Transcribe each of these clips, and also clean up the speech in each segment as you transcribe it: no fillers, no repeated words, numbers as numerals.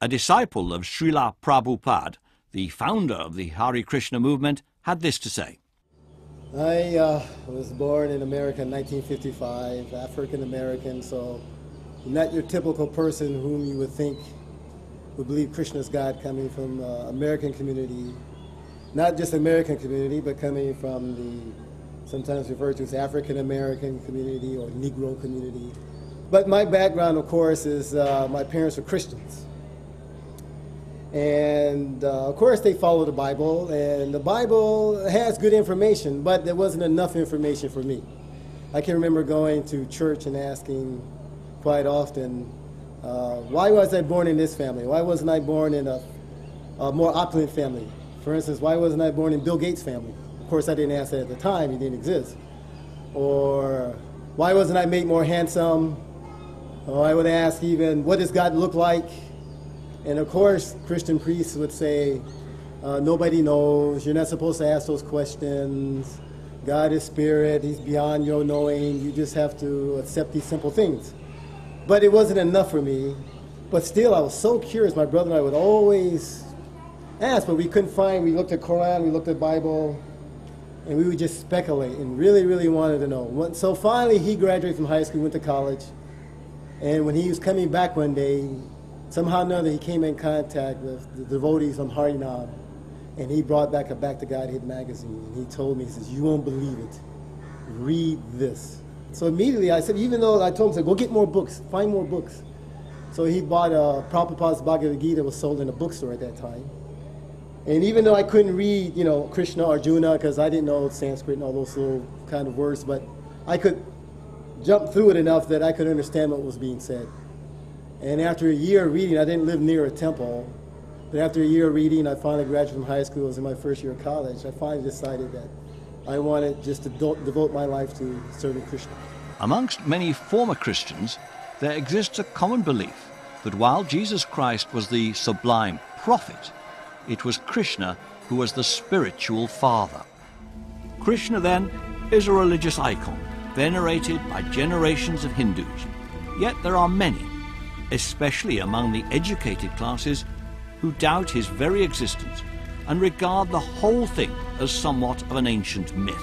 a disciple of Srila Prabhupada, the founder of the Hare Krishna movement, had this to say. I was born in America in 1955, African American, so not your typical person whom you would think would believe Krishna is God, coming from American community, not just American community, but coming from the sometimes referred to as African American community or Negro community. But my background, of course, is my parents were Christians. And of course they follow the Bible, and the Bible has good information, but there wasn't enough information for me. I can remember going to church and asking quite often, why was I born in this family? Why wasn't I born in a more opulent family? For instance, why wasn't I born in Bill Gates' family? Of course, I didn't ask that at the time, he didn't exist. Or why wasn't I made more handsome? Or I would ask even, what does God look like? And of course, Christian priests would say, nobody knows, you're not supposed to ask those questions. God is spirit, he's beyond your knowing, you just have to accept these simple things. But it wasn't enough for me. But still, I was so curious. My brother and I would always ask, but we couldn't find. We looked at Quran, we looked at Bible, and we would just speculate and really, really wanted to know. So finally, he graduated from high school, went to college, and when he was coming back one day, somehow or another, he came in contact with the devotees from Harinam, and he brought back a Back to Godhead magazine, and he told me, he says, you won't believe it. Read this. So immediately I said, even though I told him, go get more books, find more books. So he bought Prabhupada's Bhagavad Gita that was sold in a bookstore at that time. And even though I couldn't read, Krishna, Arjuna, because I didn't know Sanskrit and all those little kind of words, but I could jump through it enough that I could understand what was being said. And after a year of reading, I didn't live near a temple, but after a year of reading, I finally graduated from high school. It was in my first year of college. I finally decided that I wanted just to devote my life to serving Krishna. Amongst many former Christians, there exists a common belief that while Jesus Christ was the sublime prophet, it was Krishna who was the spiritual father. Krishna, then, is a religious icon, venerated by generations of Hindus. Yet there are many, especially among the educated classes, who doubt his very existence and regard the whole thing as somewhat of an ancient myth.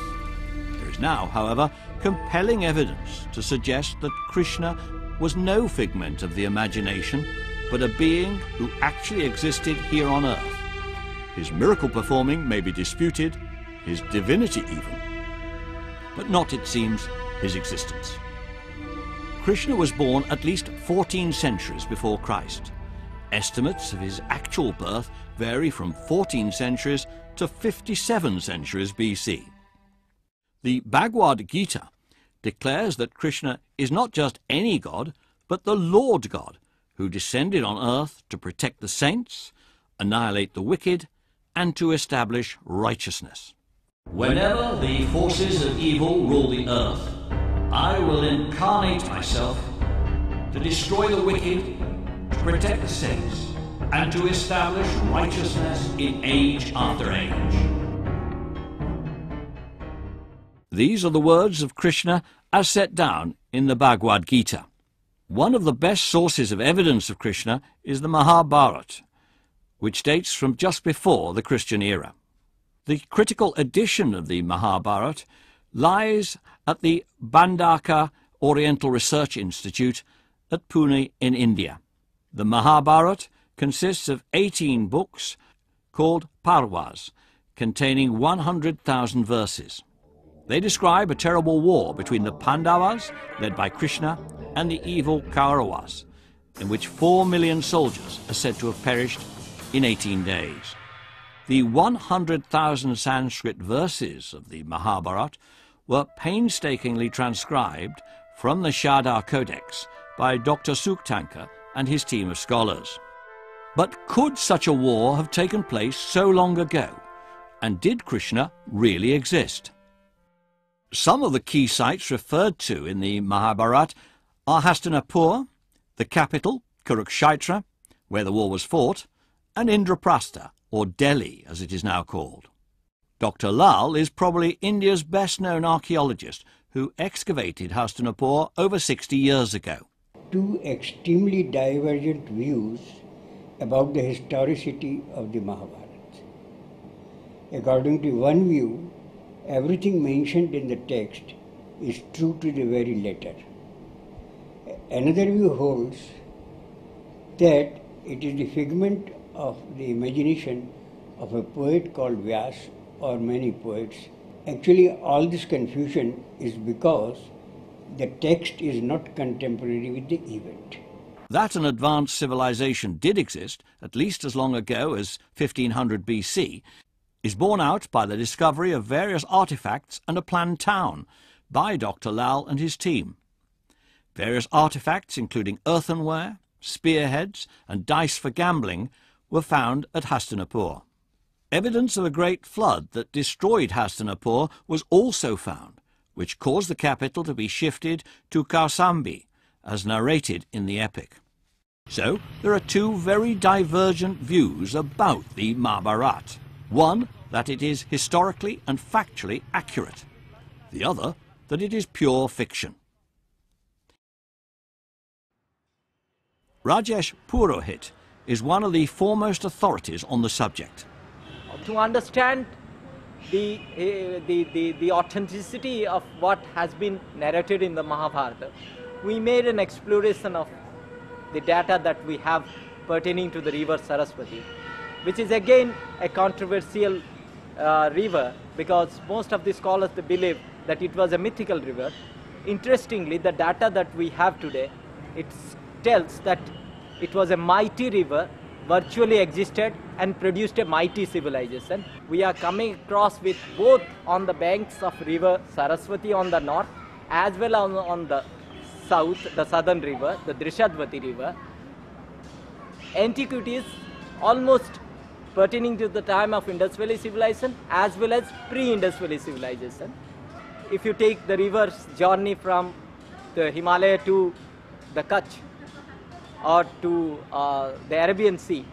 There is now, however, compelling evidence to suggest that Krishna was no figment of the imagination, but a being who actually existed here on earth. His miracle performing may be disputed, his divinity even, but not, it seems, his existence. Krishna was born at least 14 centuries before Christ. Estimates of his actual birth vary from 14 centuries to 57 centuries BC. The Bhagavad Gita declares that Krishna is not just any god, but the Lord God, who descended on earth to protect the saints, annihilate the wicked, and to establish righteousness. Whenever the forces of evil rule the earth, I will incarnate myself to destroy the wicked, to protect the saints, and to establish righteousness in age after age. These are the words of Krishna as set down in the Bhagavad Gita. One of the best sources of evidence of Krishna is the Mahabharata, which dates from just before the Christian era. The critical edition of the Mahabharata lies at the Bhandaka Oriental Research Institute at Pune in India. The Mahabharata consists of 18 books called Parvas, containing 100,000 verses. They describe a terrible war between the Pandavas, led by Krishna, and the evil Kauravas, in which 4 million soldiers are said to have perished in 18 days. The 100,000 Sanskrit verses of the Mahabharata were painstakingly transcribed from the Shada Codex by Dr. Suktankar and his team of scholars. But could such a war have taken place so long ago? And did Krishna really exist? Some of the key sites referred to in the Mahabharata are Hastinapur, the capital, Kurukshetra, where the war was fought, and Indraprastha, or Delhi as it is now called. Dr. Lal is probably India's best-known archaeologist who excavated Hastinapur over 60 years ago. Two extremely divergent views about the historicity of the Mahabharata. According to one view, everything mentioned in the text is true to the very letter. Another view holds that it is the figment of the imagination of a poet called Vyas or many poets. Actually, all this confusion is because the text is not contemporary with the event. That an advanced civilization did exist, at least as long ago as 1500 BC, is borne out by the discovery of various artifacts and a planned town by Dr. Lal and his team. Various artifacts, including earthenware, spearheads, and dice for gambling, were found at Hastinapur. Evidence of a great flood that destroyed Hastinapur was also found, which caused the capital to be shifted to Kausambi, as narrated in the epic. So there are two very divergent views about the Mahabharata. One, that it is historically and factually accurate. The other, that it is pure fiction. Rajesh Purohit is one of the foremost authorities on the subject. To understand the authenticity of what has been narrated in the Mahabharata, we made an exploration of the data that we have pertaining to the river Saraswati, which is again a controversial river, because most of the scholars believe that it was a mythical river. Interestingly, the data that we have today, it tells that it was a mighty river, virtually existed and produced a mighty civilization. We are coming across with both on the banks of river Saraswati on the north as well as on the south, the southern river, the Drishadvati river, antiquities almost pertaining to the time of Indus Valley civilization as well as pre-Indus Valley civilization. If you take the river's journey from the Himalaya to the Kutch or to the Arabian Sea,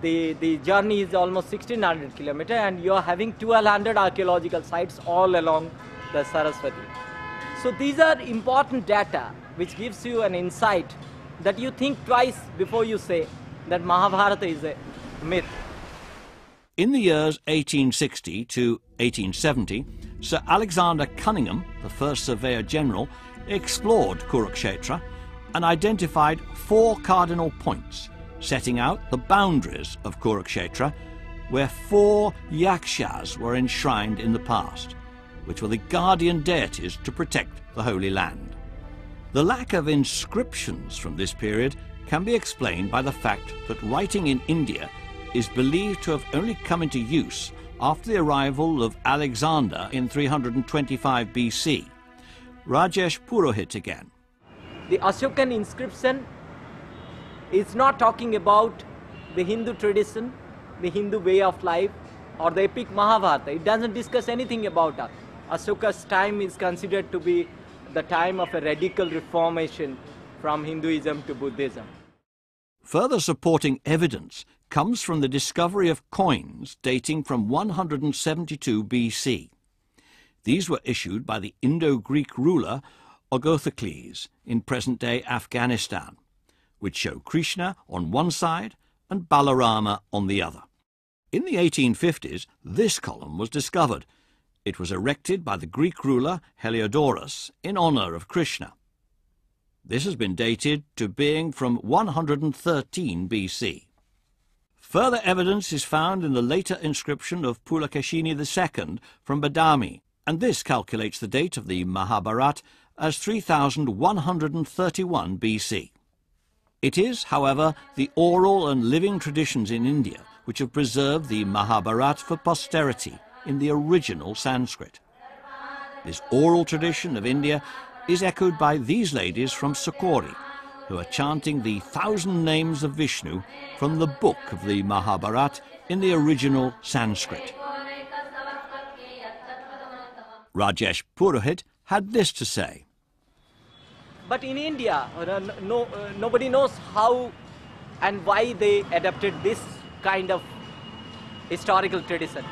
the journey is almost 1600 kilometers, and you are having 1200 archaeological sites all along the Saraswati. So these are important data which gives you an insight that you think twice before you say that Mahabharata is a myth. In the years 1860 to 1870, Sir Alexander Cunningham, the first Surveyor General, explored Kurukshetra and identified 4 cardinal points, setting out the boundaries of Kurukshetra, where 4 yakshas were enshrined in the past, which were the guardian deities to protect the Holy Land. The lack of inscriptions from this period can be explained by the fact that writing in India is believed to have only come into use after the arrival of Alexander in 325 BC. Rajesh Purohit again. The Ashokan inscription is not talking about the Hindu tradition, the Hindu way of life, or the epic Mahabharata. It doesn't discuss anything about that. Ashoka's time is considered to be the time of a radical reformation from Hinduism to Buddhism. Further supporting evidence comes from the discovery of coins dating from 172 BC. These were issued by the Indo-Greek ruler Ogothocles in present-day Afghanistan, which show Krishna on one side and Balarama on the other. In the 1850s, this column was discovered. It was erected by the Greek ruler Heliodorus in honor of Krishna. This has been dated to being from 113 BC. Further evidence is found in the later inscription of Pulakeshini II from Badami, and this calculates the date of the Mahabharata as 3131 BC. It is, however, the oral and living traditions in India which have preserved the Mahabharata for posterity in the original Sanskrit. This oral tradition of India is echoed by these ladies from Sakori, who are chanting the 1,000 names of Vishnu from the book of the Mahabharata in the original Sanskrit. Rajesh Purohit had this to say. But in India, nobody knows how and why they adopted this kind of historical tradition.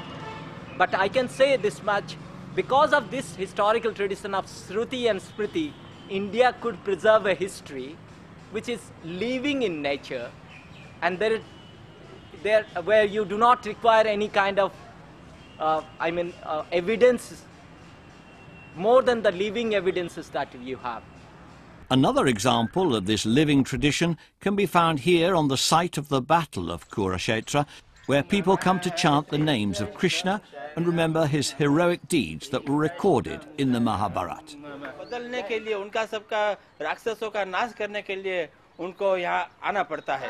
But I can say this much, because of this historical tradition of Shruti and Smriti, India could preserve a history which is living in nature, and there where you do not require any kind of evidence more than the living evidences that you have. Another example of this living tradition can be found here on the site of the Battle of Kurukshetra, where people come to chant the names of Krishna and remember his heroic deeds that were recorded in the Mahabharata. बदलने के लिए उनका सबका राक्षसों का नाश करने के लिए उनको यहाँ आना पड़ता है.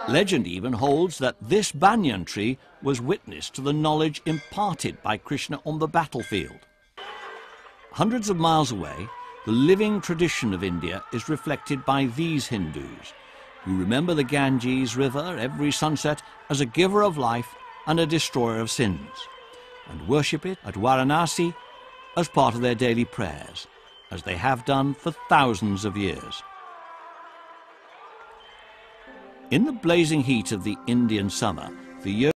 Legend even holds that this banyan tree was witness to the knowledge imparted by Krishna on the battlefield. Hundreds of miles away, the living tradition of India is reflected by these Hindus, who remember the Ganges River every sunset as a giver of life and a destroyer of sins, and worship it at Varanasi as part of their daily prayers, as they have done for thousands of years. In the blazing heat of the Indian summer, the